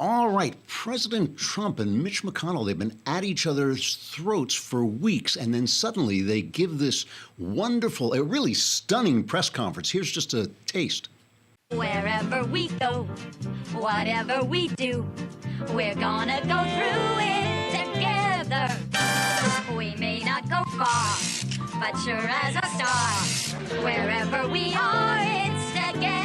All right, President Trump and Mitch McConnell, they've been at each other's throats for weeks, and then suddenly they give this wonderful, a really stunning press conference. Here's just a taste. Wherever we go, whatever we do, we're gonna go through it together. We may not go far, but sure as a star. Wherever we are, it's together.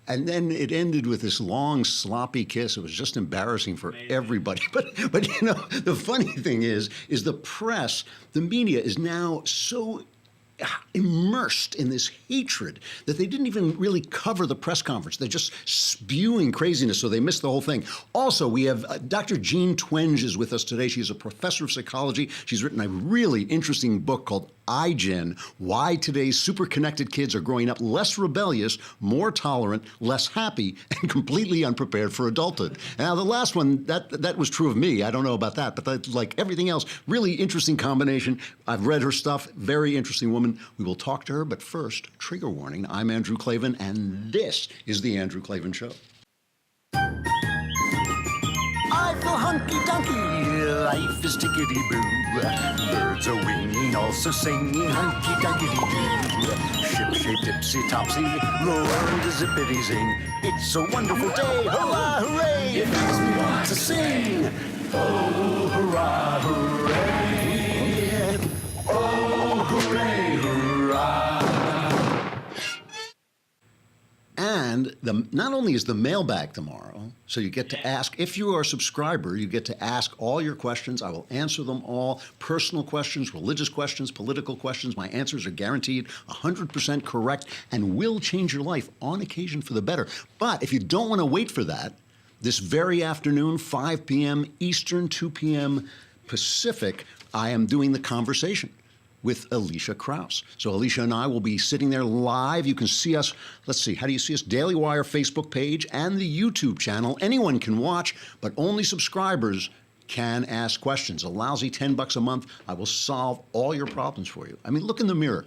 And then it ended with this long, sloppy kiss. It was just embarrassing for everybody. But you know, the funny thing is the press, the media is now so immersed in this hatred that they didn't even really cover the press conference. They're just spewing craziness, so they missed the whole thing. Also, we have Dr. Jean Twenge is with us today. She's a professor of psychology. She's written a really interesting book called iGen, Why Today's Super-Connected Kids Are Growing Up Less Rebellious, More Tolerant, Less Happy, and Completely Unprepared for Adulthood. Now, the last one, that was true of me. I don't know about that, but like everything else, really interesting combination. I've read her stuff. Very interesting woman. We will talk to her, but first, trigger warning. I'm Andrew Klavan, and this is The Andrew Klavan Show. I feel hunky-dunky, life is tickety-boo. Birds are winging, also singing hunky-dunky-doo. Ship-shape, dipsy-topsy, the world is zippity-zing. It's a wonderful day, hurrah, hooray! It makes me want to sing. Oh, hurrah, hooray! Oh, hooray, hurrah! And not only is the mailbag tomorrow, so you get to ask, if you are a subscriber, you get to ask all your questions. I will answer them all. Personal questions, religious questions, political questions. My answers are guaranteed 100% correct and will change your life on occasion for the better. But if you don't want to wait for that, this very afternoon, 5 p.m. Eastern, 2 p.m. Pacific, I am doing the conversation with Alicia Krause. So Alicia and I will be sitting there live. You can see us, let's see, how do you see us? Daily Wire Facebook page and the YouTube channel. Anyone can watch, but only subscribers can ask questions. A lousy $10 a month. I will solve all your problems for you. I mean, look in the mirror.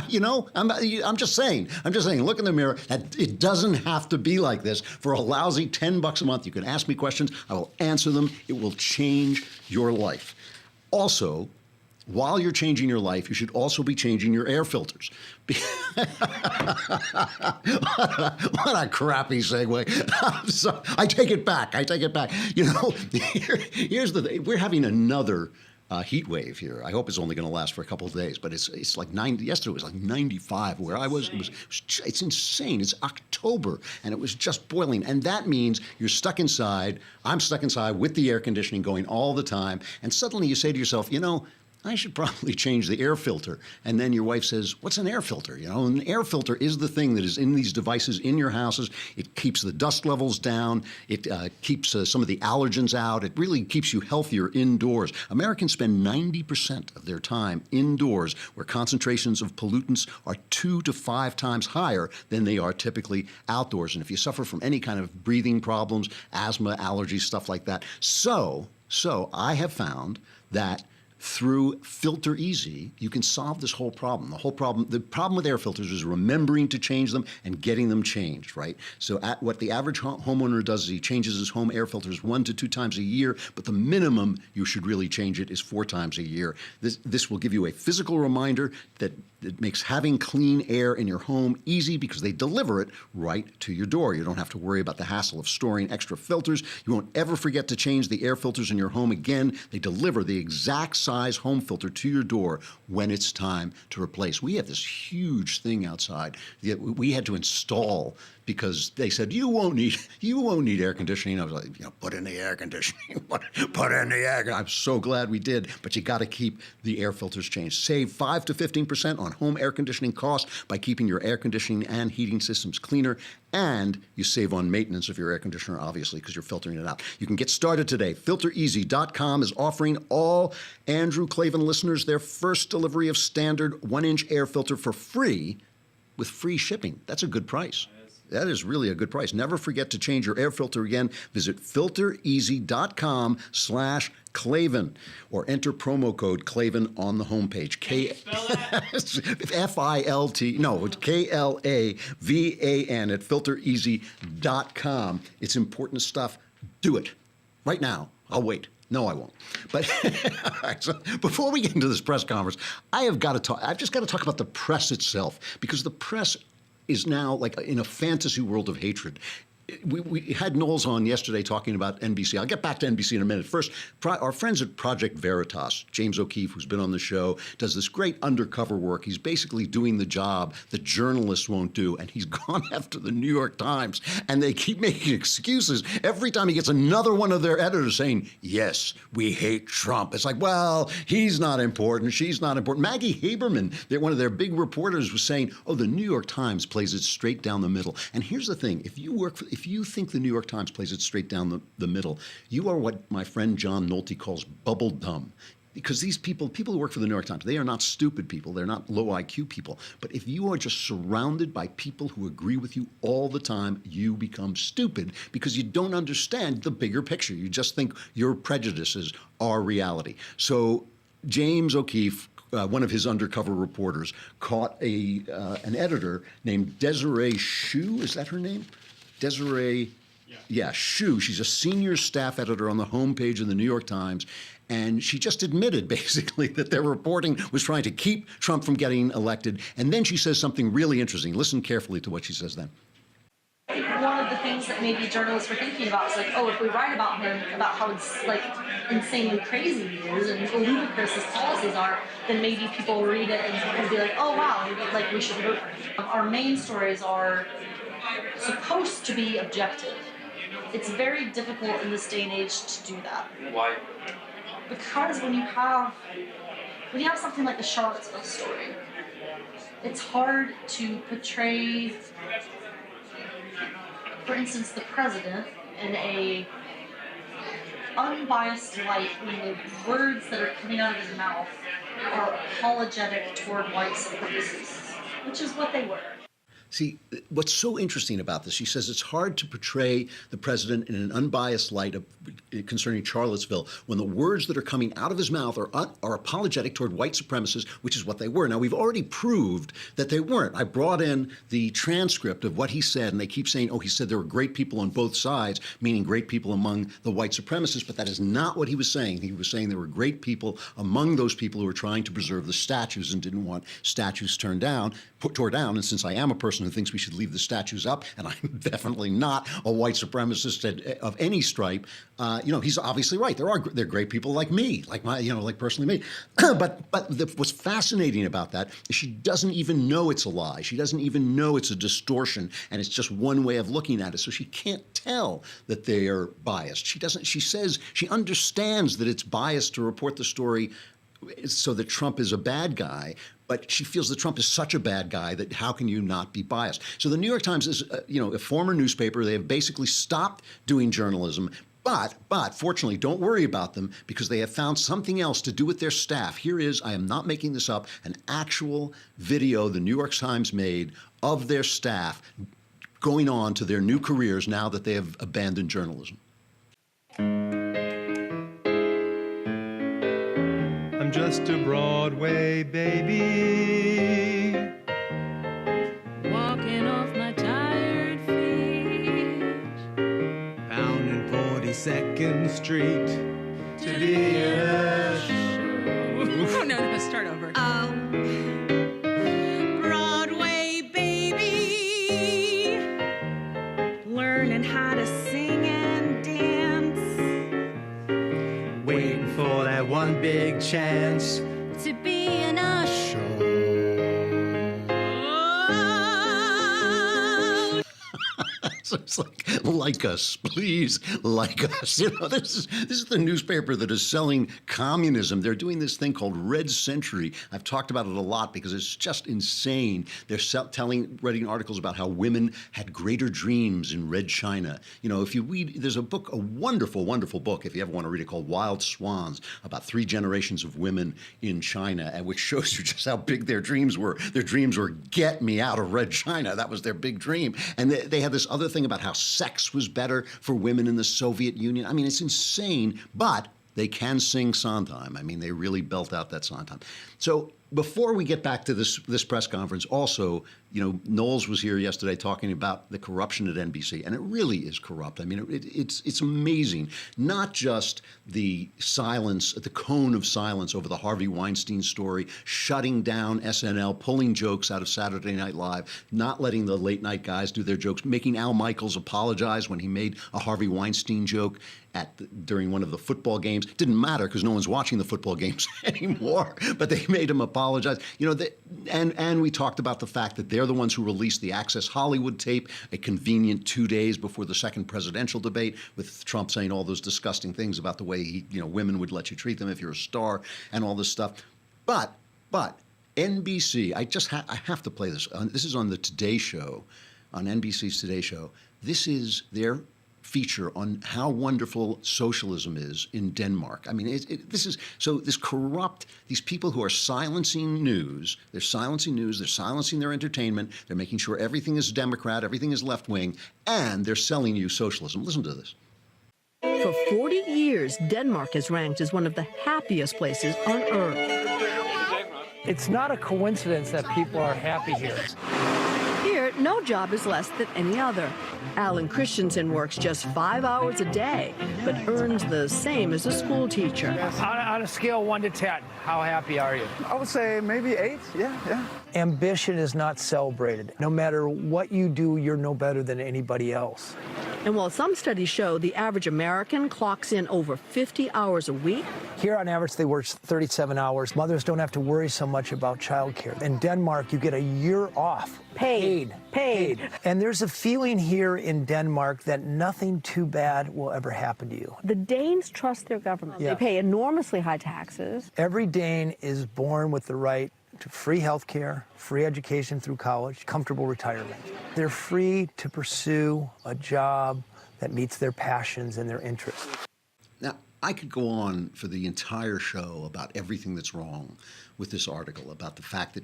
You know, I'm just saying, look in the mirror. It doesn't have to be like this. For a lousy $10 a month, you can ask me questions. I will answer them. It will change your life. Also, while you're changing your life, you should also be changing your air filters. What a crappy segue. So, I take it back. You know, here's the thing. We're having another heat wave here. I hope it's only going to last for a couple of days, but it's like 90. Yesterday it was like 95 where I was. It's insane. It's October and it was just boiling. And that means you're stuck inside. I'm stuck inside with the air conditioning going all the time. And suddenly you say to yourself, you know, I should probably change the air filter. And then your wife says, what's an air filter? You know, an air filter is the thing that is in these devices in your houses. It keeps the dust levels down. It keeps some of the allergens out. It really keeps you healthier indoors. Americans spend 90% of their time indoors, where concentrations of pollutants are 2 to 5 times higher than they are typically outdoors. And if you suffer from any kind of breathing problems, asthma, allergies, stuff like that. So I have found that through Filter Easy, you can solve this whole problem. The problem with air filters is remembering to change them and getting them changed, right? So what the average homeowner does is he changes his home air filters 1 to 2 times a year, but the minimum you should really change it is 4 times a year. This will give you a physical reminder that it makes having clean air in your home easy because they deliver it right to your door. You don't have to worry about the hassle of storing extra filters. You won't ever forget to change the air filters in your home again. They deliver the exact size home filter to your door when it's time to replace. We have this huge thing outside that we had to install because they said, you won't need air conditioning. I was like, you know, put in the air conditioning. Put in the air. I'm so glad we did, but you got to keep the air filters changed. Save 5 to 15% on home air conditioning costs by keeping your air conditioning and heating systems cleaner, and you save on maintenance of your air conditioner, obviously, because you're filtering it out. You can get started today. FilterEasy.com is offering all Andrew Klavan listeners their first delivery of standard 1-inch air filter for free with free shipping. That's a good price. That is really a good price. Never forget to change your air filter again. Visit filtereasy.com/Klavan or enter promo code Klavan on the homepage. F-I-L-T, no, it's K-L-A-V-A-N at filtereasy.com. It's important stuff. Do it right now. I'll wait. No, I won't. But all right, so before we get into this press conference, I've just got to talk about the press itself, because the press is now like in a fantasy world of hatred. We had Knowles on yesterday talking about NBC. I'll get back to NBC in a minute. First, our friends at Project Veritas, James O'Keefe, who's been on the show, does this great undercover work. He's basically doing the job that journalists won't do, and he's gone after the New York Times, and they keep making excuses every time he gets another one of their editors saying, yes, we hate Trump. It's like, well, he's not important, she's not important. Maggie Haberman, one of their big reporters, was saying, oh, the New York Times plays it straight down the middle. And here's the thing, if you think the New York Times plays it straight down the middle, you are what my friend John Nolte calls bubble dumb. Because these people who work for the New York Times, they are not stupid people. They're not low IQ people. But if you are just surrounded by people who agree with you all the time, you become stupid because you don't understand the bigger picture. You just think your prejudices are reality. So James O'Keefe, one of his undercover reporters, caught an editor named Desiree Shue. Is that her name? Desiree, Shue. She's a senior staff editor on the homepage of the New York Times, and she just admitted, basically, that their reporting was trying to keep Trump from getting elected. And then she says something really interesting. Listen carefully to what she says then. One of the things that maybe journalists were thinking about is like, oh, if we write about him, about how like insanely crazy he is and ludicrous his policies are, then maybe people will read it and be like, oh wow, like we should vote for him. Our main stories are supposed to be objective. It's very difficult in this day and age to do that. Why? Because when you have something like the Charlottesville story, it's hard to portray, for instance, the president in a unbiased light when the words that are coming out of his mouth are apologetic toward white supremacists, which is what they were. See, what's so interesting about this, she says it's hard to portray the president in an unbiased light concerning Charlottesville when the words that are coming out of his mouth are apologetic toward white supremacists, which is what they were. Now, we've already proved that they weren't. I brought in the transcript of what he said, and they keep saying, oh, he said there were great people on both sides, meaning great people among the white supremacists, but that is not what he was saying. He was saying there were great people among those people who were trying to preserve the statues and didn't want statues tore down. And since I am a person who thinks we should leave the statues up, and I'm definitely not a white supremacist of any stripe, he's obviously right. There are great people like me, like personally me. but what's fascinating about that is she doesn't even know it's a lie. She doesn't even know it's a distortion, and it's just one way of looking at it. So she can't tell that they are biased. She says she understands that it's biased to report the story so that Trump is a bad guy, but she feels that Trump is such a bad guy that how can you not be biased? So the New York Times is, a former newspaper. They have basically stopped doing journalism. But fortunately, don't worry about them because they have found something else to do with their staff. Here is, I am not making this up, an actual video the New York Times made of their staff going on to their new careers now that they have abandoned journalism. I'm just a Broadway baby, walking off my tired feet, pounding 42nd Street to be a show. Oh, no, start over. Broadway baby, learning how to sing and dance, waiting for that one big chance to be in a show. It's like us, please, like us. This is the newspaper that is selling communism. They're doing this thing called Red Century. I've talked about it a lot because it's just insane. They're writing articles about how women had greater dreams in Red China. If you read, there's a book, a wonderful, wonderful book, if you ever want to read it, called Wild Swans, about 3 generations of women in China, and which shows you just how big their dreams were. Their dreams were, get me out of Red China. That was their big dream. And they had this other thing about how sex was better for women in the Soviet Union. I mean, it's insane, but they can sing Sondheim. I mean, they really belt out that Sondheim. So before we get back to this press conference, also, Knowles was here yesterday talking about the corruption at NBC, and it really is corrupt. I mean, it's amazing. Not just the silence, the cone of silence over the Harvey Weinstein story, shutting down SNL, pulling jokes out of Saturday Night Live, not letting the late night guys do their jokes, making Al Michaels apologize when he made a Harvey Weinstein joke during one of the football games. Didn't matter because no one's watching the football games anymore, but they made him apologize. And we talked about the fact that they're the ones who released the Access Hollywood tape, a convenient 2 days before the second presidential debate, with Trump saying all those disgusting things about the way women would let you treat them if you're a star and all this stuff. But NBC, I have to play this. This is on the Today Show, on NBC's Today Show. This is their feature on how wonderful socialism is in Denmark. I mean, this corrupt, these people who are silencing news, they're silencing their entertainment, they're making sure everything is Democrat, everything is left-wing, and they're selling you socialism. Listen to this. For 40 years, Denmark is ranked as one of the happiest places on earth. It's not a coincidence that people are happy here. Here, no job is less than any other. Alan Christensen works just 5 hours a day, but earns the same as a school teacher. On a scale of 1 to 10, how happy are you? I would say maybe 8, yeah. Ambition is not celebrated. No matter what you do, you're no better than anybody else. And while some studies show the average American clocks in over 50 hours a week, here on average they work 37 hours. Mothers don't have to worry so much about childcare. In Denmark, you get a year off. Paid. And there's a feeling here in Denmark that nothing too bad will ever happen to you. The Danes trust their government. Yeah. They pay enormously high taxes. Every Dane is born with the right to free health care, free education through college, comfortable retirement. They're free to pursue a job that meets their passions and their interests. Now, I could go on for the entire show about everything that's wrong with this article, about the fact that,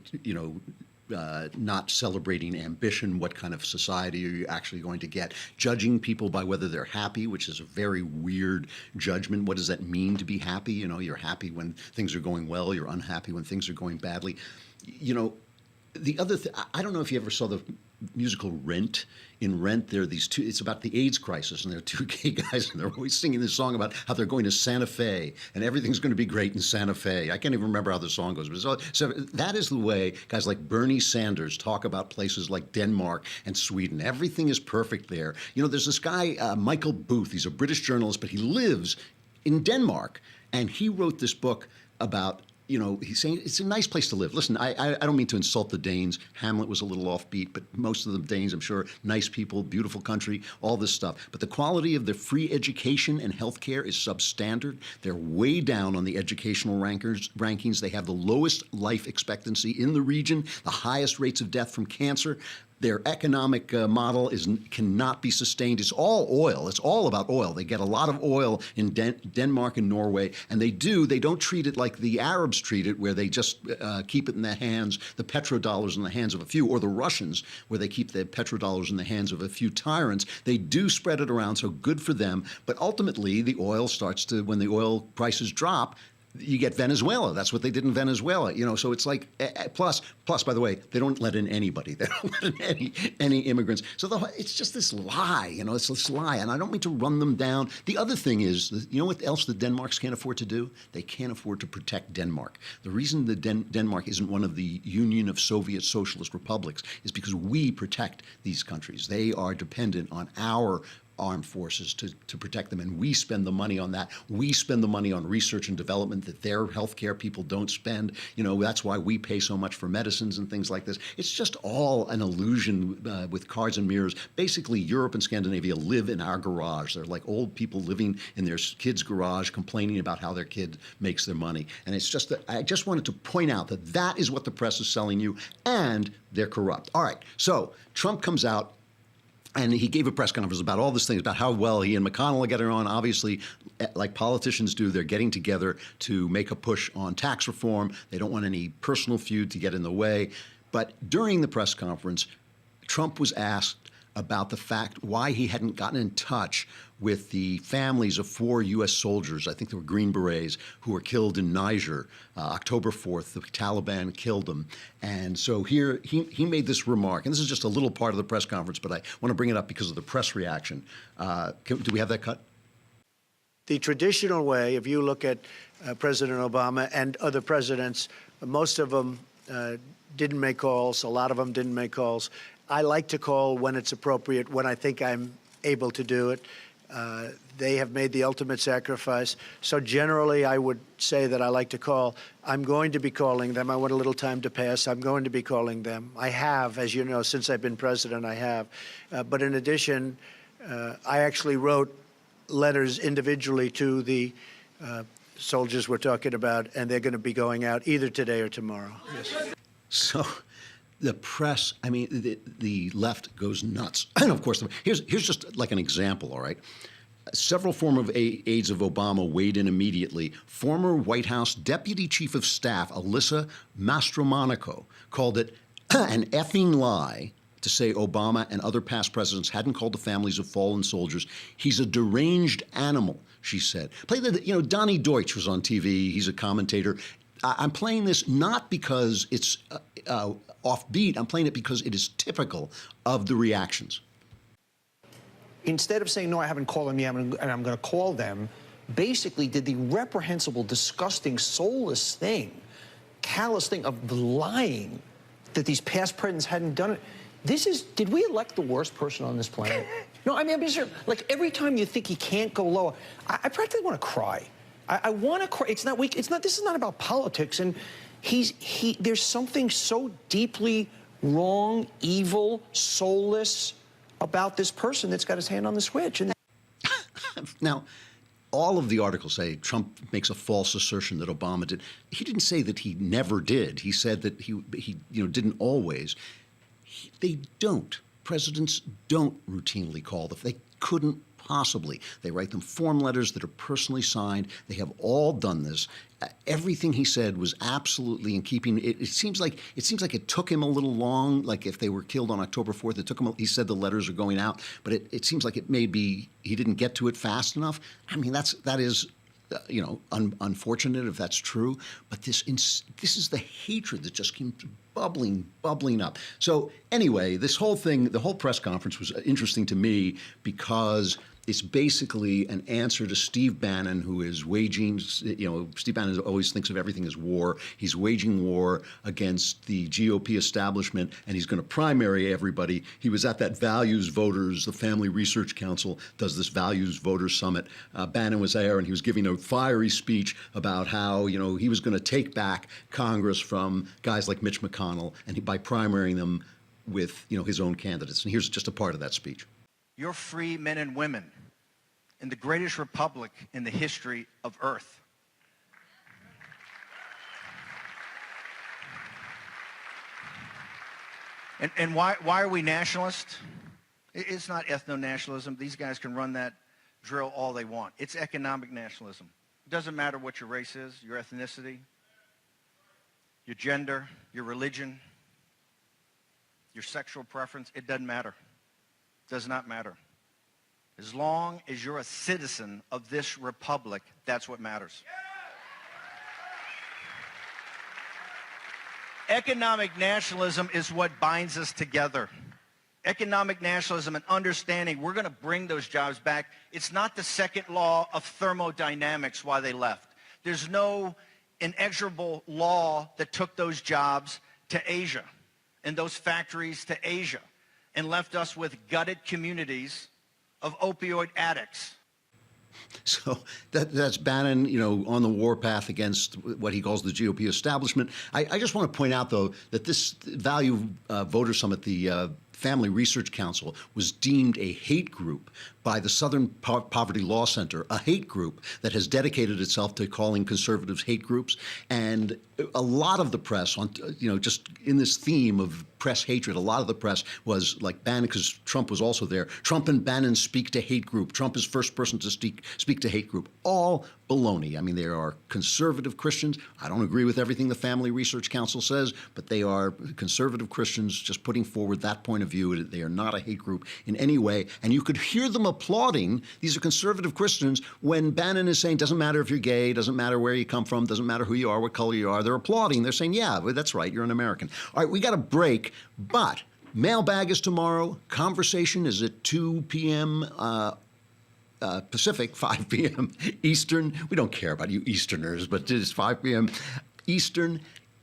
not celebrating ambition, what kind of society are you actually going to get, judging people by whether they're happy, which is a very weird judgment. What does that mean to be happy? You're happy when things are going well, you're unhappy when things are going badly. The other thing, I don't know if you ever saw the musical Rent. In Rent, there are these two, it's about the AIDS crisis, and there are 2 gay guys, and they're always singing this song about how they're going to Santa Fe, and everything's going to be great in Santa Fe. I can't even remember how the song goes. But so that is the way guys like Bernie Sanders talk about places like Denmark and Sweden. Everything is perfect there. There's this guy, Michael Booth. He's a British journalist, but he lives in Denmark, and he wrote this book about he's saying it's a nice place to live. Listen, I don't mean to insult the Danes. Hamlet was a little offbeat, but most of the Danes, I'm sure, nice people, beautiful country, all this stuff. But the quality of their free education and health care is substandard. They're way down on the educational rankings. They have the lowest life expectancy in the region, the highest rates of death from cancer. Their economic model cannot be sustained. It's all oil. It's all about oil. They get a lot of oil in Denmark and Norway, and they don't treat it like the Arabs treat it, where they just keep it in the petrodollars in the hands of a few, or the Russians, where they keep the petrodollars in the hands of a few tyrants. They do spread it around, so good for them. But ultimately, the oil when the oil prices drop, you get Venezuela. That's what they did in Venezuela. So it's like, plus, by the way, they don't let in anybody. They don't let in any immigrants. So it's just this lie, it's this lie. And I don't mean to run them down. The other thing is, what else the Denmarks can't afford to do? They can't afford to protect Denmark. The reason that Denmark isn't one of the Union of Soviet Socialist Republics is because we protect these countries. They are dependent on our armed forces to protect them, and we spend the money on that. We spend the money on research and development that their healthcare people don't spend. You know, that's why we pay so much for medicines and things like this. It's just all an illusion with cards and mirrors. Basically, Europe and Scandinavia live in our garage. They're like old people living in their kid's garage, complaining about how their kid makes their money. And it's just that I just wanted to point out that that is what the press is selling you, and they're corrupt. All right, so Trump comes out, and he gave a press conference about all these things, about how well he and McConnell are getting on. Obviously, like politicians do, they're getting together to make a push on tax reform. They don't want any personal feud to get in the way. But during the press conference, Trump was asked about the fact why he hadn't gotten in touch with the families of 4 U.S. soldiers, I think they were Green Berets, who were killed in Niger, October 4th. The Taliban killed them. And so here he made this remark, and this is just a little part of the press conference, but I want to bring it up because of the press reaction. Do we have that cut? The traditional way, if you look at President Obama and other presidents, most of them didn't make calls. A lot of them didn't make calls. I like to call when it's appropriate, when I think I'm able to do it. They have made the ultimate sacrifice. So generally, I would say that I like to call. I'm going to be calling them. I want a little time to pass. I'm going to be calling them. I have, as you know, since I've been president, I have. But in addition, I actually wrote letters individually to the soldiers we're talking about, and they're going to be going out either today or tomorrow. Yes. So the press, I mean, the left goes nuts. And of course, here's just like an example, all right? Several former aides of Obama weighed in immediately. Former White House Deputy Chief of Staff Alyssa Mastromonaco called it an effing lie to say Obama and other past presidents hadn't called the families of fallen soldiers. He's a deranged animal, she said. Donnie Deutsch was on TV. He's a commentator. I'm playing this not because it's offbeat. I'm playing it because it is typical of the reactions. Instead of saying, no, I haven't called them yet, and I'm going to call them, basically did the reprehensible, disgusting, soulless thing, callous thing of lying that these past presidents hadn't done it. Did we elect the worst person on this planet? No, I mean, I'm sure, like, every time you think he can't go lower, I practically want to cry. I want to cry. It's not weak. This is not about politics. And there's something so deeply wrong, evil, soulless about this person that's got his hand on the switch. And now, all of the articles say Trump makes a false assertion that Obama did. He didn't say that he never did. He said that he didn't always. They don't. Presidents don't routinely call them. They couldn't possibly. They write them form letters that are personally signed. They have all done this. Everything he said was absolutely in keeping. It seems like it took him a little long. Like if they were killed on October 4th, it took him. He said the letters are going out, but it seems like it may be he didn't get to it fast enough. I mean, that is. Unfortunate if that's true, but this is the hatred that just came bubbling up. So anyway, this whole thing, the whole press conference was interesting to me because it's basically an answer to Steve Bannon, who is waging, Steve Bannon always thinks of everything as war. He's waging war against the GOP establishment, and he's going to primary everybody. He was at that Values Voters, the Family Research Council does this Values Voters Summit. Bannon was there, and he was giving a fiery speech about how, he was going to take back Congress from guys like Mitch McConnell, and by primarying them with, his own candidates. And here's just a part of that speech. You're free men and women in the greatest republic in the history of Earth. And why are we nationalists? It's not ethno-nationalism. These guys can run that drill all they want. It's economic nationalism. It doesn't matter what your race is, your ethnicity, your gender, your religion, your sexual preference. It doesn't matter. Does not matter. As long as you're a citizen of this republic, that's what matters. Economic nationalism is what binds us together. Economic nationalism and understanding we're going to bring those jobs back. It's not the second law of thermodynamics why they left. There's no inexorable law that took those jobs to Asia and those factories to Asia and left us with gutted communities of opioid addicts. So that's Bannon, on the warpath against what he calls the GOP establishment. I just want to point out, though, that this Value Voter Summit, the Family Research Council, was deemed a hate group by the Southern Poverty Law Center, a hate group that has dedicated itself to calling conservatives hate groups. And a lot of the press, on just in this theme of press hatred, a lot of the press was like Bannon, because Trump was also there. Trump and Bannon speak to hate group. Trump is first person to speak to hate group. All baloney. I mean, there are conservative Christians. I don't agree with everything the Family Research Council says, but they are conservative Christians just putting forward that point of view. They are not a hate group in any way. And you could hear them applauding. These are conservative Christians when Bannon is saying, doesn't matter if you're gay, doesn't matter where you come from, doesn't matter who you are, what color you are. They're applauding. They're saying, yeah, that's right, you're an American. All right, we got a break, but mailbag is tomorrow. Conversation is at 2 p.m. Pacific, 5 p.m. Eastern. We don't care about you Easterners, but it is 5 p.m. Eastern.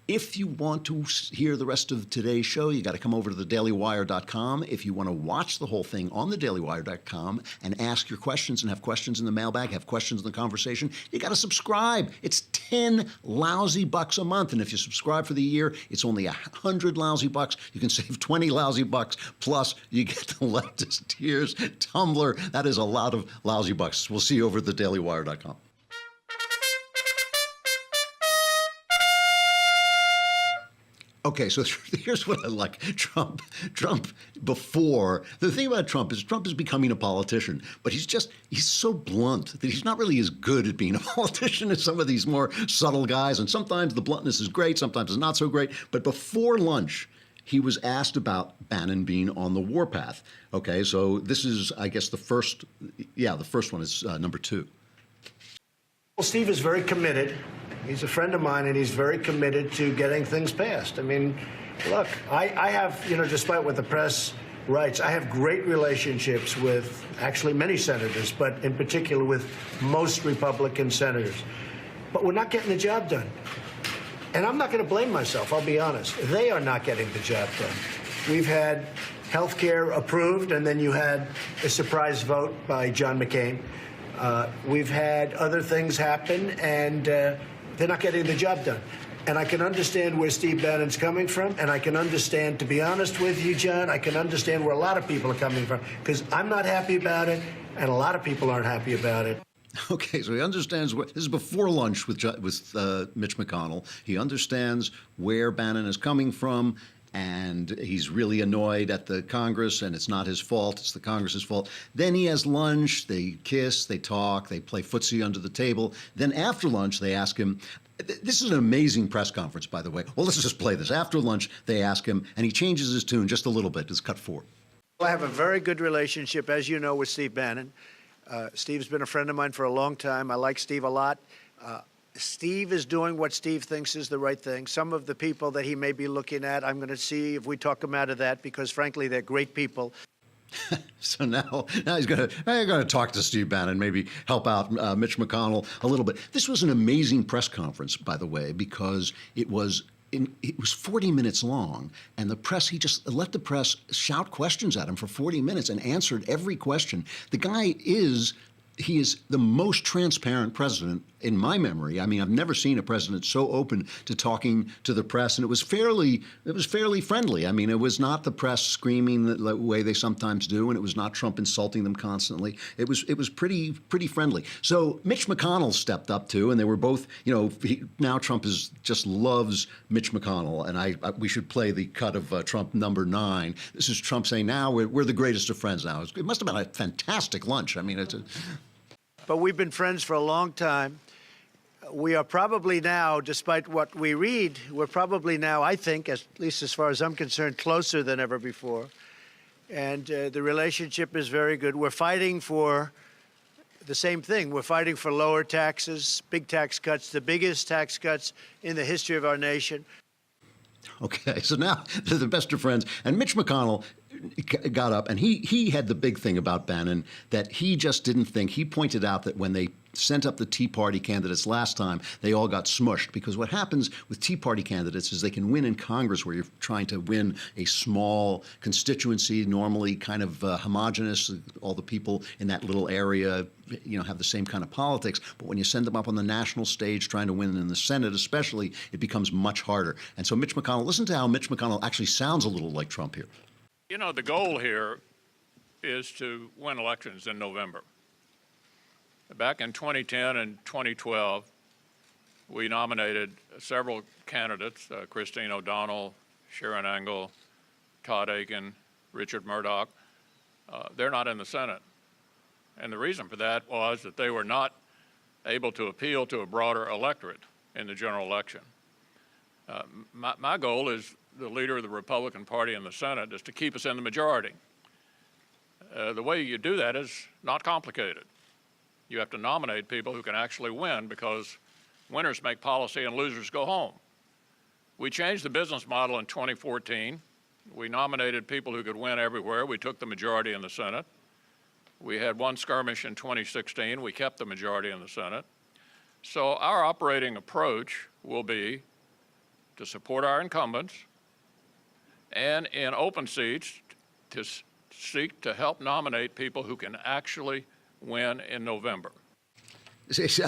If you want to hear the rest of today's show, you got to come over to thedailywire.com. If you want to watch the whole thing on thedailywire.com and ask your questions and have questions in the mailbag, have questions in the conversation, you got to subscribe. It's 10 lousy bucks a month. And if you subscribe for the year, it's only 100 lousy bucks. You can save 20 lousy bucks. Plus, you get the leftist tears tumbler. That is a lot of lousy bucks. We'll see you over at thedailywire.com. Okay, so here's what I like. Trump before, the thing about Trump is becoming a politician, but he's so blunt that he's not really as good at being a politician as some of these more subtle guys. And sometimes the bluntness is great, sometimes it's not so great. But before lunch, he was asked about Bannon being on the warpath. Okay, so this is, I guess, the first one is number 2. Well, Steve is very committed. He's a friend of mine, and he's very committed to getting things passed. I mean, look, I have, despite what the press writes, I have great relationships with actually many senators, but in particular with most Republican senators. But we're not getting the job done. And I'm not going to blame myself, I'll be honest. They are not getting the job done. We've had health care approved, and then you had a surprise vote by John McCain. We've had other things happen, and they're not getting the job done. And I can understand where Steve Bannon's coming from, and I can understand, to be honest with you, John, I can understand where a lot of people are coming from, because I'm not happy about it, and a lot of people aren't happy about it. Okay, so he understands this is before lunch with Mitch McConnell. He understands where Bannon is coming from, and he's really annoyed at the Congress, and it's not his fault, it's the Congress's fault. Then he has lunch, they kiss, they talk, they play footsie under the table. Then after lunch, they ask him, this is an amazing press conference, by the way. Well, let's just play this. After lunch, they ask him, and he changes his tune just a little bit. It's cut 4. I have a very good relationship, as you know, with Steve Bannon. Steve's been a friend of mine for a long time. I like Steve a lot. Steve is doing what Steve thinks is the right thing. Some of the people that he may be looking at, I'm going to see if we talk him out of that, because frankly, they're great people. So now he's going to talk to Steve Bannon, maybe help out Mitch McConnell a little bit. This was an amazing press conference, by the way, because it was 40 minutes long, and the press, he just let the press shout questions at him for 40 minutes and answered every question. The guy he is the most transparent president in my memory. I mean, I've never seen a president so open to talking to the press, and it was fairly friendly. I mean, it was not the press screaming the way they sometimes do, and it was not Trump insulting them constantly. It was pretty friendly. So Mitch McConnell stepped up too, and they were both, now Trump just loves Mitch McConnell, and we should play the cut of Trump number 9. This is Trump saying, now we're the greatest of friends now. It must have been a fantastic lunch. I mean, But we've been friends for a long time. We are probably now, despite what we read, we're probably now, I think, at least as far as I'm concerned, closer than ever before. And the relationship is very good. We're fighting for the same thing. We're fighting for lower taxes, big tax cuts, the biggest tax cuts in the history of our nation. Okay, so now they're the best of friends. And Mitch McConnell got up, and he had the big thing about Bannon that he just didn't think. He pointed out that when they sent up the Tea Party candidates last time, they all got smushed, because what happens with Tea Party candidates is they can win in Congress, where you're trying to win a small constituency, normally kind of homogenous. All the people in that little area, have the same kind of politics. But when you send them up on the national stage trying to win in the Senate especially, it becomes much harder. And so Mitch McConnell, listen to how Mitch McConnell actually sounds a little like Trump here. The goal here is to win elections in November. Back in 2010 and 2012, we nominated several candidates, Christine O'Donnell, Sharon Angle, Todd Akin, Richard Murdoch. They're not in the Senate. And the reason for that was that they were not able to appeal to a broader electorate in the general election. My goal as the leader of the Republican Party in the Senate is to keep us in the majority. The way you do that is not complicated. You have to nominate people who can actually win, because winners make policy and losers go home. We changed the business model in 2014. We nominated people who could win everywhere. We took the majority in the Senate. We had one skirmish in 2016. We kept the majority in the Senate. So our operating approach will be to support our incumbents, and in open seats to seek to help nominate people who can actually win in November.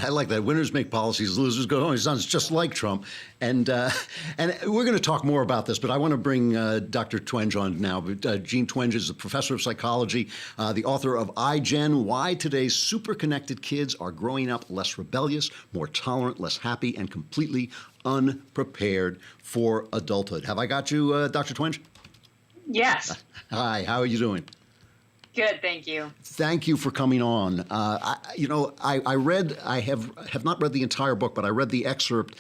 I like that. Winners make policies, losers go home. It sounds just like Trump. And we're going to talk more about this, but I want to bring Dr. Twenge on now. Jean Twenge is a professor of psychology, the author of iGen, Why Today's Super-Connected Kids Are Growing Up Less Rebellious, More Tolerant, Less Happy, and Completely Unprepared for Adulthood. Have I got you, Dr. Twenge? Yes. Hi, how are you doing? Good, thank you. Thank you for coming on. I read, I have not read the entire book, but I read the excerpt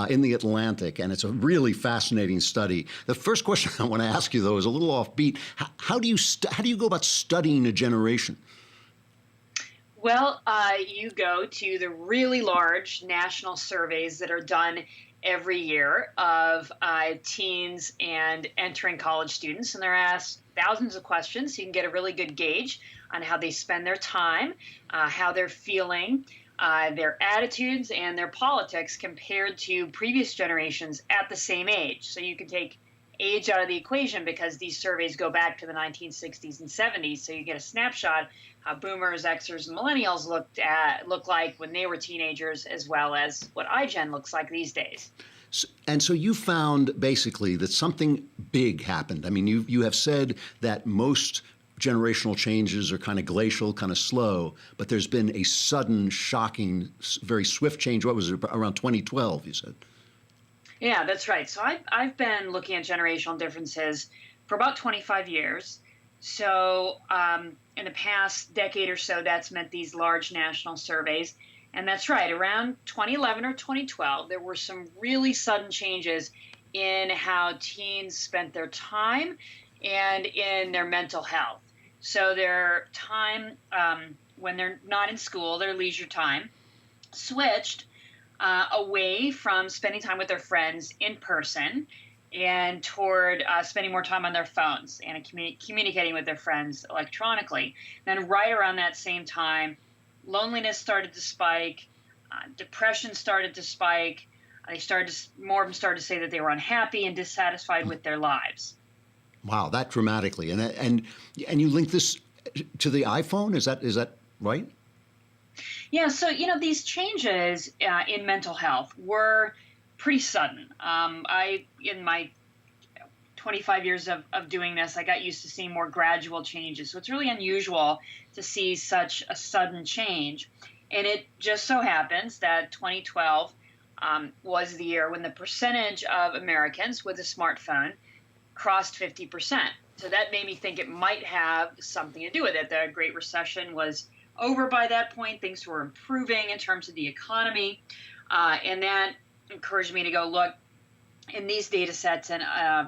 in The Atlantic, and it's a really fascinating study. The first question I want to ask you, though, is a little offbeat. How do you go about studying a generation? Well, you go to the really large national surveys that are done every year of teens and entering college students, and they're asked thousands of questions, so you can get a really good gauge on how they spend their time, how they're feeling, their attitudes, and their politics compared to previous generations at the same age. So you can take age out of the equation, because these surveys go back to the 1960s and 70s, so you get a snapshot how boomers, Xers, and millennials look like when they were teenagers, as well as what iGen looks like these days. And so you found basically that something big happened. I mean, you have said that most generational changes are kind of glacial, kind of slow, but there's been a sudden, shocking, very swift change. What was it, around 2012, you said? Yeah, that's right. So I've been looking at generational differences for about 25 years. So in the past decade or so, that's meant these large national surveys. And that's right, around 2011 or 2012, there were some really sudden changes in how teens spent their time and in their mental health. So their time, when they're not in school, their leisure time, switched away from spending time with their friends in person and toward spending more time on their phones and communicating with their friends electronically. Then right around that same time, loneliness started to spike, depression started to spike. More of them started to say that they were unhappy and dissatisfied with their lives. Wow, that dramatically. And you link this to the iPhone? Is that right? Yeah, so these changes in mental health were pretty sudden. In my 25 years of doing this, I got used to seeing more gradual changes. So it's really unusual to see such a sudden change. And it just so happens that 2012 was the year when the percentage of Americans with a smartphone crossed 50%. So that made me think it might have something to do with it. The Great Recession was over by that point. Things were improving in terms of the economy. And that encouraged me to go look in these data sets and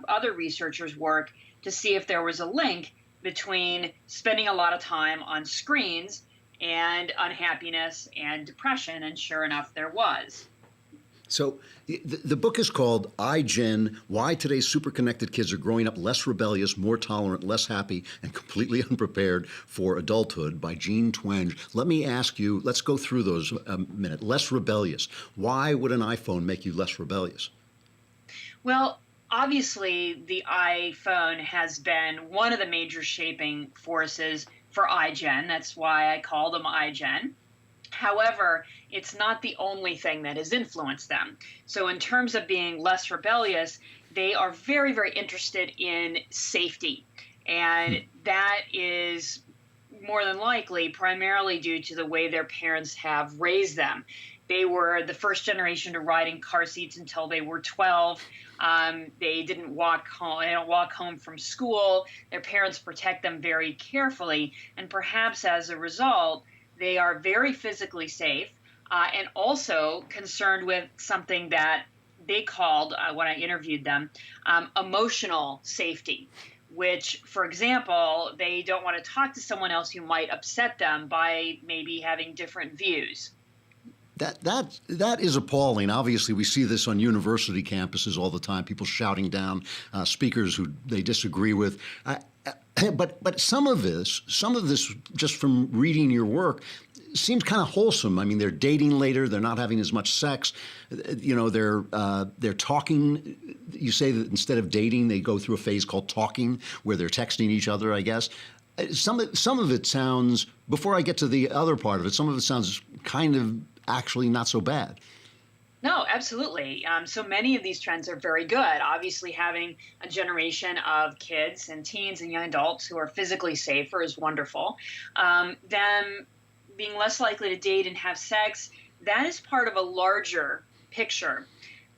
other researchers' work to see if there was a link between spending a lot of time on screens and unhappiness and depression. And sure enough, there was. So the book is called iGen, Why Today's Superconnected Kids Are Growing Up Less Rebellious, More Tolerant, Less Happy, and Completely Unprepared for Adulthood by Jean Twenge. Let me ask you, let's go through those a minute. Less rebellious. Why would an iPhone make you less rebellious? Well, obviously, the iPhone has been one of the major shaping forces for iGen. That's why I call them iGen. However, it's not the only thing that has influenced them. So in terms of being less rebellious, they are very, very interested in safety. And that is more than likely primarily due to the way their parents have raised them. They were the first generation to ride in car seats until they were 12. They didn't walk home. They don't walk home from school. Their parents protect them very carefully. And perhaps as a result, they are very physically safe and also concerned with something that they called, when I interviewed them, emotional safety, which, for example, they don't want to talk to someone else who might upset them by maybe having different views. That is appalling. Obviously, we see this on university campuses all the time, people shouting down speakers who they disagree with. But some of this, just from reading your work, seems kind of wholesome. I mean, they're dating later. They're not having as much sex. They're talking. You say that instead of dating, they go through a phase called talking, where they're texting each other, I guess. Some of it sounds, before I get to the other part of it, some of it sounds kind of actually not so bad. No, absolutely. So many of these trends are very good. Obviously, having a generation of kids and teens and young adults who are physically safer is wonderful. Them being less likely to date and have sex, that is part of a larger picture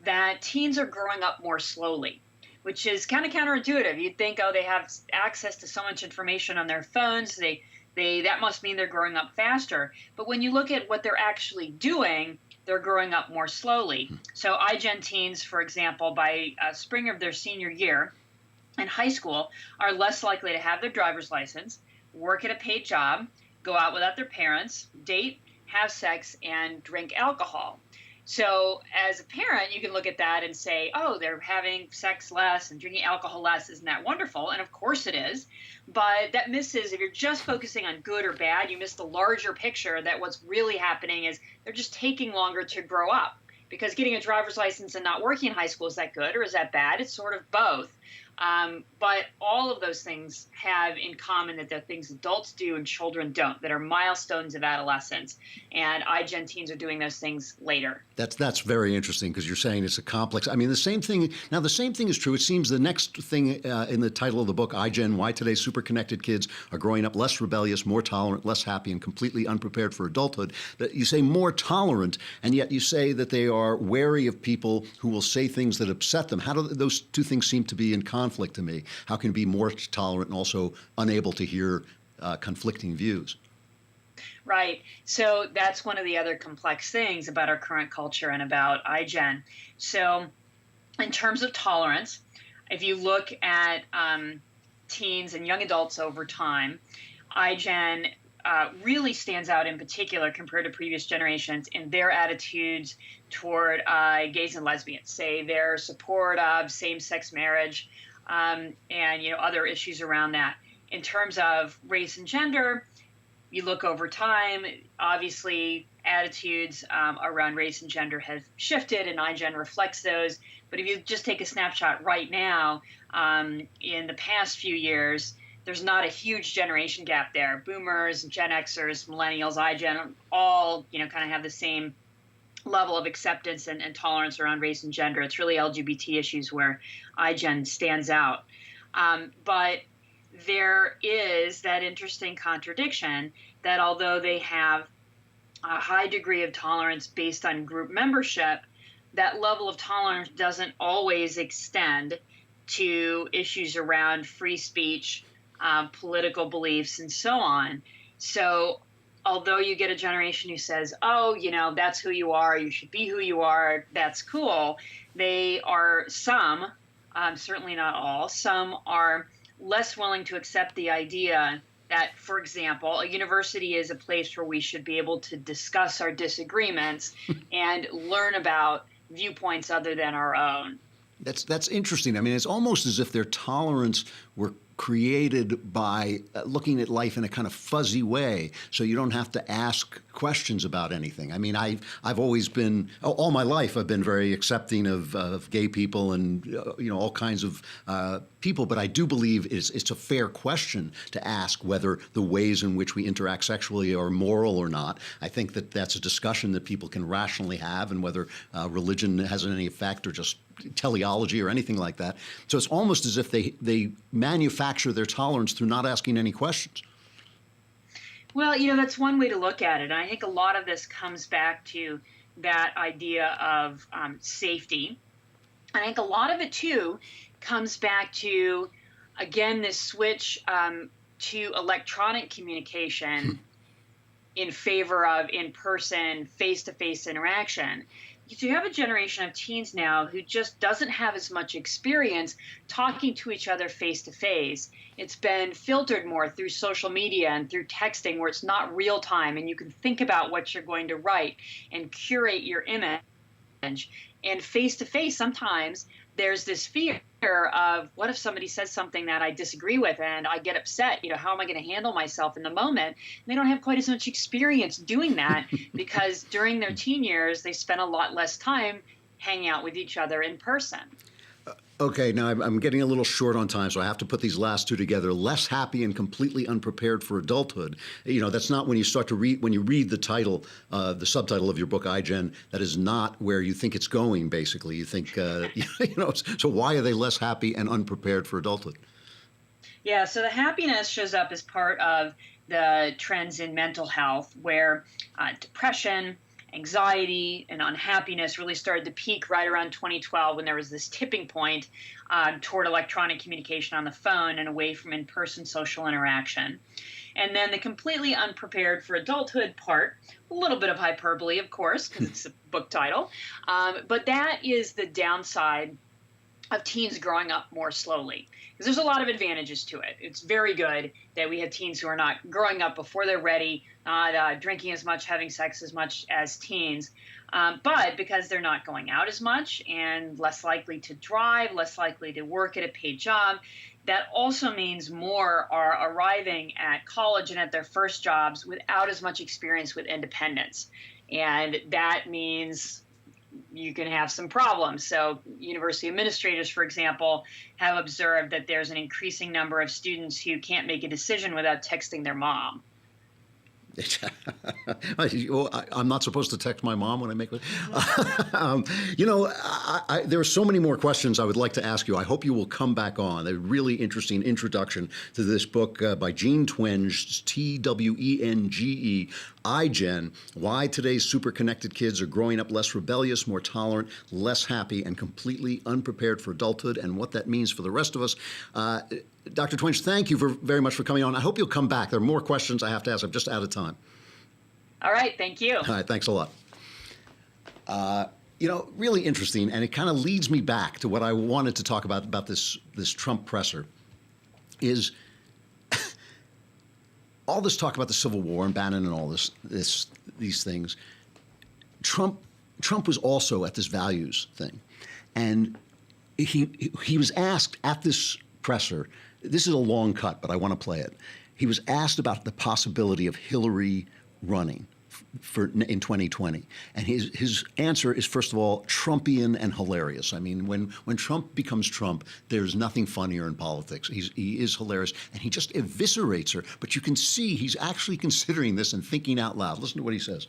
that teens are growing up more slowly, which is kind of counterintuitive. You'd think, oh, they have access to so much information on their phones, that must mean they're growing up faster. But when you look at what they're actually doing, they're growing up more slowly. So iGen teens, for example, by spring of their senior year in high school, are less likely to have their driver's license, work at a paid job, go out without their parents, date, have sex, and drink alcohol. So as a parent, you can look at that and say, oh, they're having sex less and drinking alcohol less. Isn't that wonderful? And of course it is. But that misses, if you're just focusing on good or bad, you miss the larger picture that what's really happening is they're just taking longer to grow up. Because getting a driver's license and not working in high school, is that good or is that bad? It's sort of both. But all of those things have in common that they're things adults do and children don't, that are milestones of adolescence. And iGen teens are doing those things later. That's very interesting, because you're saying it's a complex. I mean, the same thing is true. It seems the next thing in the title of the book, iGen, Why Today's Superconnected Kids Are Growing Up Less Rebellious, More Tolerant, Less Happy, and Completely Unprepared for Adulthood, that you say more tolerant, and yet you say that they are wary of people who will say things that upset them. How do those two things seem to be in conflict to me? How can be more tolerant and also unable to hear conflicting views? Right. So that's one of the other complex things about our current culture and about iGen. So in terms of tolerance, if you look at teens and young adults over time, iGen really stands out in particular compared to previous generations in their attitudes toward gays and lesbians, say their support of same-sex marriage and other issues around that. In terms of race and gender, you look over time, obviously attitudes around race and gender have shifted, and iGen reflects those. But if you just take a snapshot right now, in the past few years, there's not a huge generation gap there. Boomers, Gen Xers, millennials, iGen, all kind of have the same level of acceptance and tolerance around race and gender. It's really LGBT issues where iGen stands out. But there is that interesting contradiction that although they have a high degree of tolerance based on group membership, that level of tolerance doesn't always extend to issues around free speech, political beliefs, and so on. So although you get a generation who says, oh, that's who you are, you should be who you are, that's cool, they are some, certainly not all, some are less willing to accept the idea that, for example, a university is a place where we should be able to discuss our disagreements and learn about viewpoints other than our own. That's interesting. I mean, it's almost as if their tolerance were created by looking at life in a kind of fuzzy way, so you don't have to ask questions about anything. I mean, I've always been, all my life, I've been very accepting of gay people and all kinds of people. But I do believe it's a fair question to ask whether the ways in which we interact sexually are moral or not. I think that that's a discussion that people can rationally have, and whether religion has any effect or just teleology or anything like that. So it's almost as if they manufacture their tolerance through not asking any questions. Well, that's one way to look at it. And I think a lot of this comes back to that idea of safety. And I think a lot of it, too, comes back to, again, this switch to electronic communication in favor of in-person, face-to-face interaction. So you have a generation of teens now who just doesn't have as much experience talking to each other face to face. It's been filtered more through social media and through texting, where it's not real time and you can think about what you're going to write and curate your image. And face to face, sometimes there's this fear of, what if somebody says something that I disagree with and I get upset? How am I going to handle myself in the moment? And they don't have quite as much experience doing that because during their teen years, they spent a lot less time hanging out with each other in person. Okay, now I'm getting a little short on time, so I have to put these last two together. Less happy and completely unprepared for adulthood. That's not when you start to read, when you read the title, the subtitle of your book, iGen, that is not where you think it's going, basically. You think, so why are they less happy and unprepared for adulthood? Yeah, so the happiness shows up as part of the trends in mental health, where depression, anxiety, and unhappiness really started to peak right around 2012, when there was this tipping point toward electronic communication on the phone and away from in-person social interaction. And then the completely unprepared for adulthood part, a little bit of hyperbole, of course, because it's a book title, but that is the downside of teens growing up more slowly. Because there's a lot of advantages to it. It's very good that we have teens who are not growing up before they're ready, not drinking as much, having sex as much as teens. But because they're not going out as much and less likely to drive, less likely to work at a paid job, that also means more are arriving at college and at their first jobs without as much experience with independence. And that means you can have some problems. So university administrators, for example, have observed that there's an increasing number of students who can't make a decision without texting their mom. I'm not supposed to text my mom when I make it. There are so many more questions I would like to ask you. I hope you will come back on. A really interesting introduction to this book by Jean Twenge, Twenge, iGen, Why Today's Super-Connected Kids Are Growing Up Less Rebellious, More Tolerant, Less Happy, and Completely Unprepared for Adulthood, and what that means for the rest of us. Dr. Twenge, thank you very much for coming on. I hope you'll come back. There are more questions I have to ask. I'm just out of time. All right. Thank you. All right. Thanks a lot. Really interesting, and it kind of leads me back to what I wanted to talk about this Trump presser, is all this talk about the Civil War and Bannon and all these things. Trump was also at this values thing, and he was asked at this presser. This is a long cut, but I want to play it. He was asked about the possibility of Hillary running in 2020, and his answer is, first of all, Trumpian and hilarious. I mean, when Trump becomes Trump, there's nothing funnier in politics. He is hilarious, and he just eviscerates her. But you can see he's actually considering this and thinking out loud. Listen to what he says.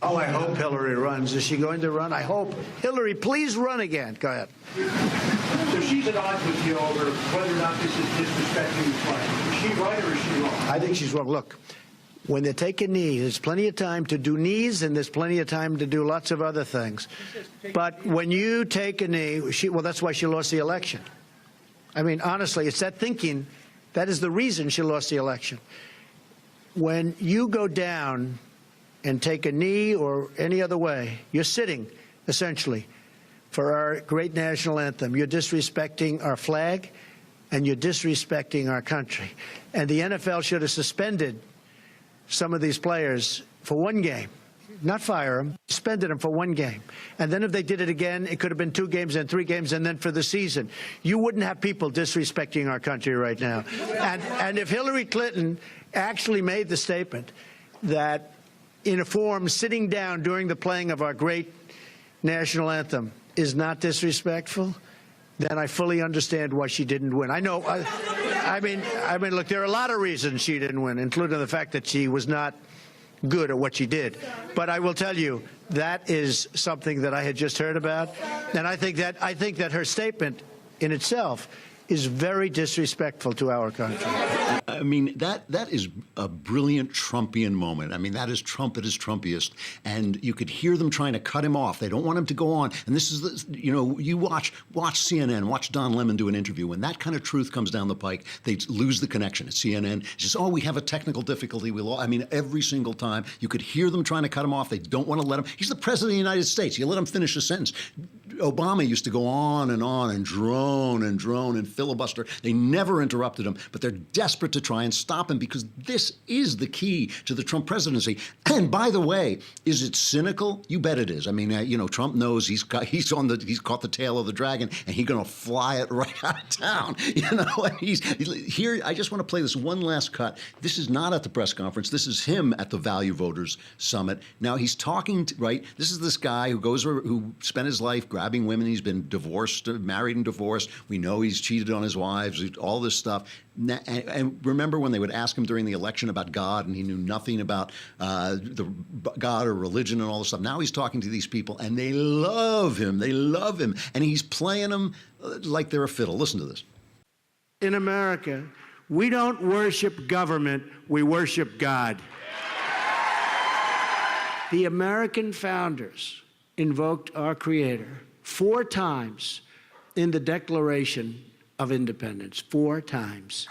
Oh, I hope Hillary runs. Is she going to run? I hope. Hillary, please run again. Go ahead. So she's at odds with you over whether or not this is disrespecting the flag. Is she right or is she wrong? I think she's wrong. Look, when they take a knee, there's plenty of time to do knees, and there's plenty of time to do lots of other things. But when you take a knee, that's why she lost the election. I mean, honestly, it's that thinking. That is the reason she lost the election. When you go down and take a knee or any other way, you're sitting, essentially, for our great national anthem. You're disrespecting our flag, and you're disrespecting our country. And the NFL should have suspended some of these players for one game not fire him, suspended him for 1 game. And then if they did it again, it could have been 2 games and 3 games and then for the season. You wouldn't have people disrespecting our country right now. And if Hillary Clinton actually made the statement that in a form sitting down during the playing of our great national anthem is not disrespectful, then I fully understand why she didn't win. I know, I mean, look, there are a lot of reasons she didn't win, including the fact that she was not good at what she did. But I will tell you, that is something that I had just heard about, and I think that her statement in itself is very disrespectful to our country. I mean, that is a brilliant Trumpian moment. I mean, that is Trump at his Trumpiest. And you could hear them trying to cut him off. They don't want him to go on. And this is, you watch CNN, watch Don Lemon do an interview. When that kind of truth comes down the pike, they lose the connection. At CNN, it's just, we have a technical difficulty. I mean, every single time, you could hear them trying to cut him off. They don't want to let him. He's the president of the United States. You let him finish a sentence. Obama used to go on and drone and filibuster. They never interrupted him, but they're desperate to try and stop him because this is the key to the Trump presidency. And by the way, is it cynical? You bet it is. I mean, Trump knows he's caught the tail of the dragon, and he's going to fly it right out of town. And he's here. I just want to play this one last cut. This is not at the press conference. This is him at the Value Voters Summit. Now he's talking. This is this guy who spent his life grabbing women. He's been married and divorced. We know he's cheated on his wives. All this stuff. And remember when they would ask him during the election about God, and he knew nothing about the God or religion and all this stuff. Now he's talking to these people, and they love him. They love him, and he's playing them like they're a fiddle. Listen to this. In America, we don't worship government, we worship God. The American founders invoked our Creator 4 times in the Declaration of Independence, 4 times.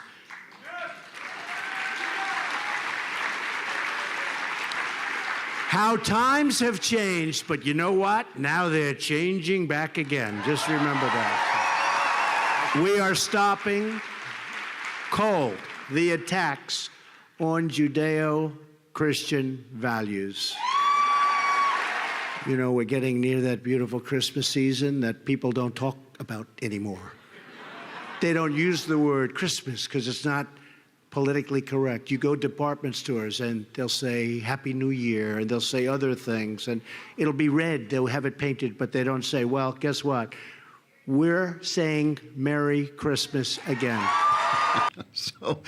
How times have changed, but you know what? Now they're changing back again. Just remember that. We are stopping cold the attacks on Judeo-Christian values. We're getting near that beautiful Christmas season that people don't talk about anymore. They don't use the word Christmas because it's not politically correct. You go to department stores and they'll say Happy New Year, and they'll say other things, and it'll be red. They'll have it painted, but they don't say, well, guess what? We're saying Merry Christmas again. So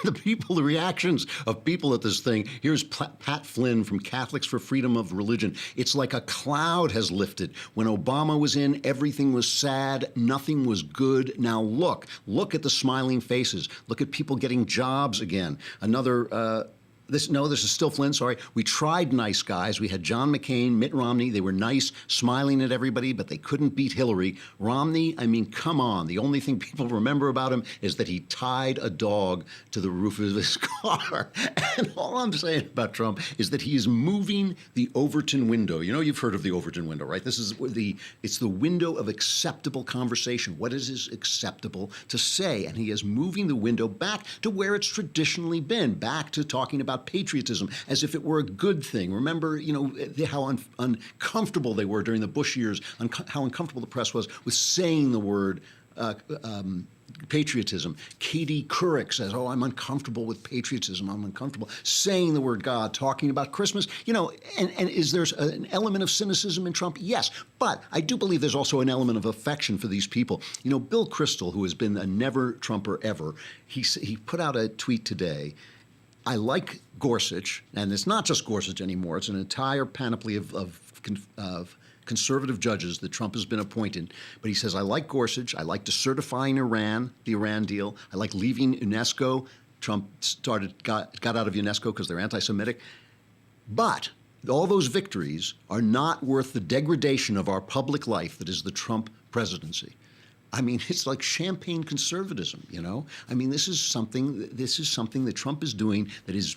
the reactions of people at this thing. Here's Pat Flynn from Catholics for Freedom of Religion. It's like a cloud has lifted. When Obama was in, everything was sad. Nothing was good. Now look at the smiling faces. Look at people getting jobs again. This is still Flynn, sorry. We tried nice guys. We had John McCain, Mitt Romney. They were nice, smiling at everybody, but they couldn't beat Hillary. Romney, I mean, come on. The only thing people remember about him is that he tied a dog to the roof of his car. And all I'm saying about Trump is that he is moving the Overton window. You've heard of the Overton window, right? It's the window of acceptable conversation. What is acceptable to say? And he is moving the window back to where it's traditionally been, back to talking about patriotism as if it were a good thing. Remember, how uncomfortable they were during the Bush years, how uncomfortable the press was with saying the word patriotism. Katie Couric says, I'm uncomfortable with patriotism. I'm uncomfortable saying the word God, talking about Christmas. And is there an element of cynicism in Trump? Yes. But I do believe there's also an element of affection for these people. Bill Kristol, who has been a never Trumper ever, he put out a tweet today. I like Gorsuch, and it's not just Gorsuch anymore. It's an entire panoply of conservative judges that Trump has been appointed. But he says, I like Gorsuch. I like decertifying Iran, the Iran deal. I like leaving UNESCO. Trump got out of UNESCO because they're anti-Semitic. But all those victories are not worth the degradation of our public life that is the Trump presidency. I mean, it's like champagne conservatism, I mean, this is something that Trump is doing that is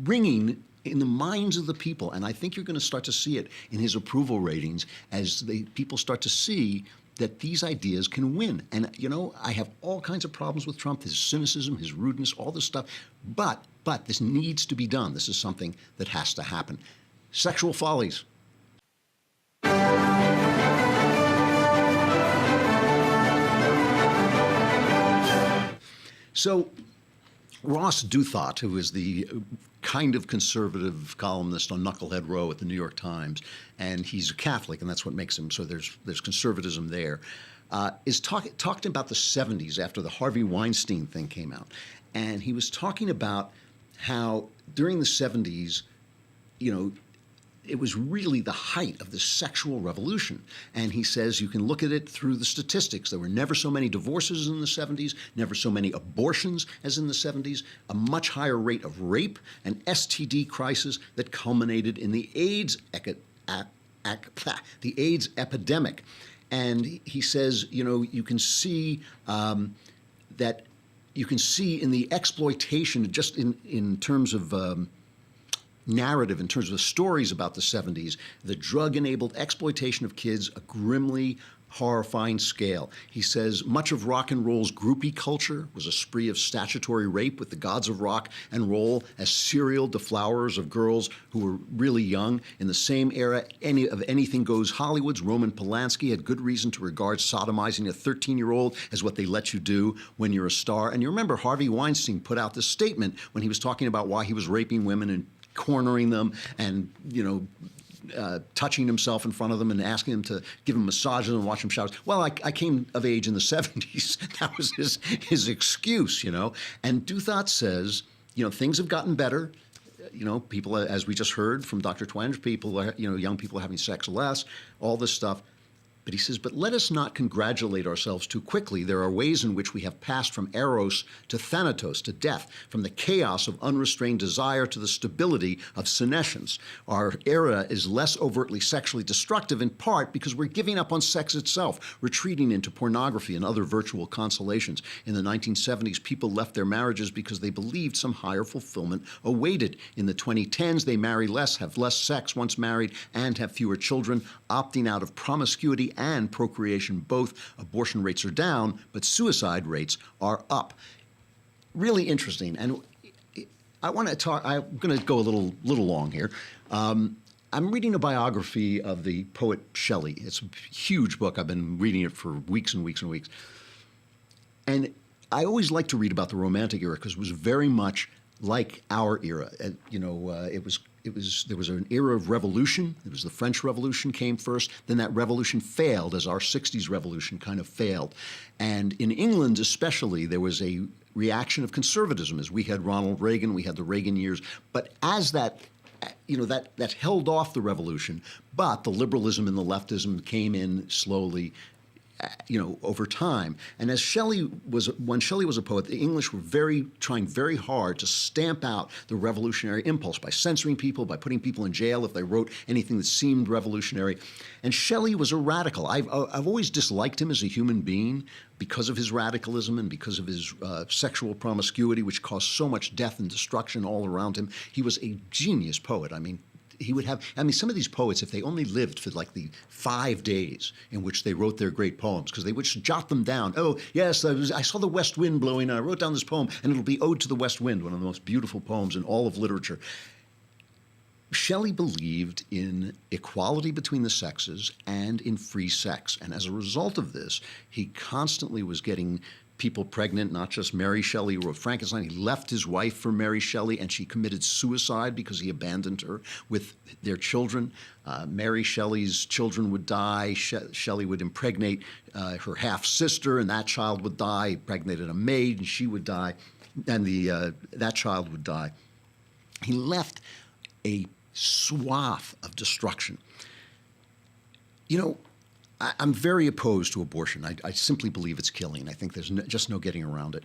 ringing in the minds of the people. And I think you're going to start to see it in his approval ratings as people start to see that these ideas can win. And, I have all kinds of problems with Trump, his cynicism, his rudeness, all this stuff. But this needs to be done. This is something that has to happen. Sexual Follies. So Ross Douthat, who is the kind of conservative columnist on Knucklehead Row at the New York Times, and he's a Catholic, and that's what makes him, so there's conservatism there, is talked about the 70s after the Harvey Weinstein thing came out. And he was talking about how during the 70s, you know, it was really the height of the sexual revolution. And he says you can look at it through the statistics. There were never so many divorces in the 70s, never so many abortions as in the 70s, a much higher rate of rape and STD crisis that culminated in the AIDS epidemic. And he says, you know, you can see that you can see in the exploitation, just in terms of narrative, in terms of stories about the 70s, the drug-enabled exploitation of kids, a grimly horrifying scale. He says much of rock and roll's groupie culture was a spree of statutory rape, with the gods of rock and roll as serial deflowerers of girls who were really young. In the same era of Anything Goes Hollywood's Roman Polanski had good reason to regard sodomizing a 13-year-old as what they let you do when you're a star. And you remember Harvey Weinstein put out this statement when he was talking about why he was raping women and cornering them and, you know, touching himself in front of them and asking them to give him massages and watch him shower. Well, I came of age in the 70s. That was his excuse, you know. And Douthat says, you know, things have gotten better. You know, people, as we just heard from Dr. Twenge, people are, you know, young people are having sex less, all this stuff. But he says, but let us not congratulate ourselves too quickly. There are ways in which we have passed from eros to thanatos, to death, from the chaos of unrestrained desire to the stability of senescence. Our era is less overtly sexually destructive, in part because we're giving up on sex itself, retreating into pornography and other virtual consolations. In the 1970s, people left their marriages because they believed some higher fulfillment awaited. In the 2010s, they marry less, have less sex once married, and have fewer children, opting out of promiscuity and procreation. Both abortion rates are down, but suicide rates are up. Really interesting. And I want to talk, I'm going to go a little long here. I'm reading a biography of the poet Shelley. It's a huge book. I've been reading it for weeks and weeks and weeks. And I always like to read about the Romantic era because it was very much like our era. You know, there was an era of revolution. It was the French Revolution came first. Then that revolution failed as our 60s revolution kind of failed. And in England especially, there was a reaction of conservatism as we had Ronald Reagan, we had the Reagan years. But as that, you know, that held off the revolution, but the liberalism and the leftism came in slowly, you know, over time. And when Shelley was a poet, the English were trying very hard to stamp out the revolutionary impulse by censoring people, by putting people in jail if they wrote anything that seemed revolutionary. And Shelley was a radical. I've always disliked him as a human being because of his radicalism and because of his sexual promiscuity, which caused so much death and destruction all around him. He was a genius poet. I mean, some of these poets, if they only lived for like the 5 days in which they wrote their great poems, because they would jot them down. Oh, yes, I saw the west wind blowing, and I wrote down this poem, and it'll be Ode to the West Wind, one of the most beautiful poems in all of literature. Shelley believed in equality between the sexes and in free sex. And as a result of this, he constantly was getting people pregnant, not just Mary Shelley who wrote Frankenstein. He left his wife for Mary Shelley, and she committed suicide because he abandoned her with their children. Mary Shelley's children would die. Shelley would impregnate her half-sister, and that child would die. He impregnated a maid, and she would die, and that child would die. He left a swath of destruction. You know, I'm very opposed to abortion. I simply believe it's killing. I think there's just no getting around it.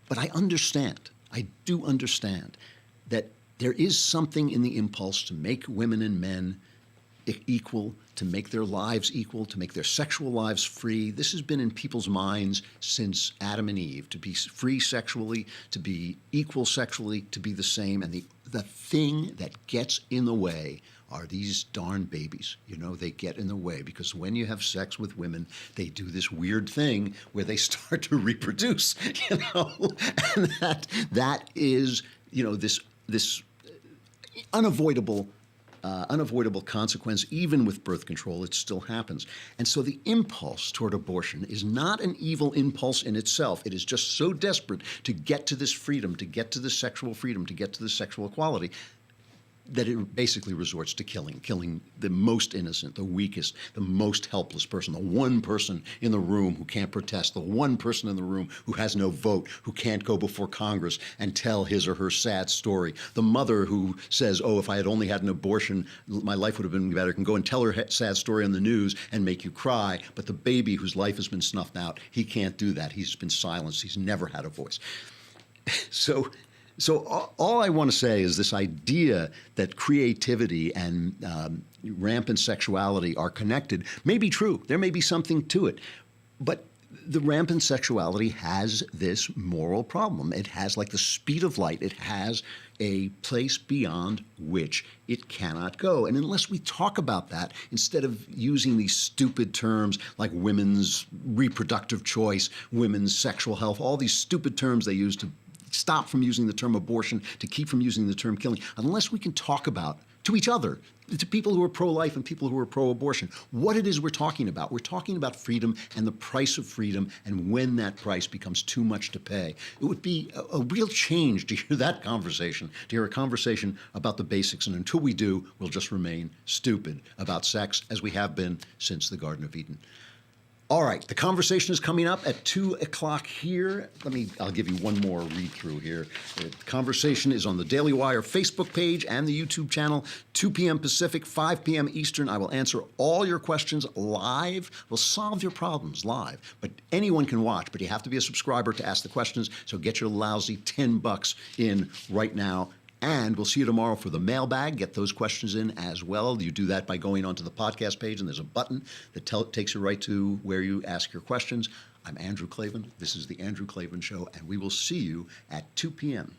But I do understand that there is something in the impulse to make women and men equal, to make their lives equal, to make their sexual lives free. This has been in people's minds since Adam and Eve, to be free sexually, to be equal sexually, to be the same. And the thing that gets in the way are these darn babies. You know, they get in the way because when you have sex with women, they do this weird thing where they start to reproduce, you know, and that is, you know, this unavoidable unavoidable consequence. Even with birth control, it still happens. And so the impulse toward abortion is not an evil impulse in itself. It is just so desperate to get to this freedom, to get to this sexual freedom, to get to this sexual equality, that it basically resorts to killing the most innocent, the weakest, the most helpless person, the one person in the room who can't protest, the one person in the room who has no vote, who can't go before Congress and tell his or her sad story, the mother who says, oh, if I had only had an abortion, my life would have been better, can go and tell her sad story on the news and make you cry, but the baby whose life has been snuffed out, he can't do that. He's been silenced. He's never had a voice. So all I want to say is this idea that creativity and rampant sexuality are connected may be true. There may be something to it. But the rampant sexuality has this moral problem. It has, like the speed of light, it has a place beyond which it cannot go. And unless we talk about that, instead of using these stupid terms like women's reproductive choice, women's sexual health, all these stupid terms they use to stop from using the term abortion, to keep from using the term killing, unless we can talk about to each other, to people who are pro-life and people who are pro-abortion, what it is we're talking about. We're talking about freedom and the price of freedom, and when that price becomes too much to pay. It would be a real change to hear that conversation, to hear a conversation about the basics, and until we do, we'll just remain stupid about sex, as we have been since the Garden of Eden. All right, the conversation is coming up at 2 o'clock here. I'll give you one more read through here. The conversation is on the Daily Wire Facebook page and the YouTube channel, 2 p.m. Pacific, 5 p.m. Eastern. I will answer all your questions live. We'll solve your problems live. But anyone can watch, but you have to be a subscriber to ask the questions. So get your lousy $10 in right now. And we'll see you tomorrow for the mailbag. Get those questions in as well. You do that by going onto the podcast page, and there's a button that takes you right to where you ask your questions. I'm Andrew Klavan. This is The Andrew Klavan Show, and we will see you at 2 p.m.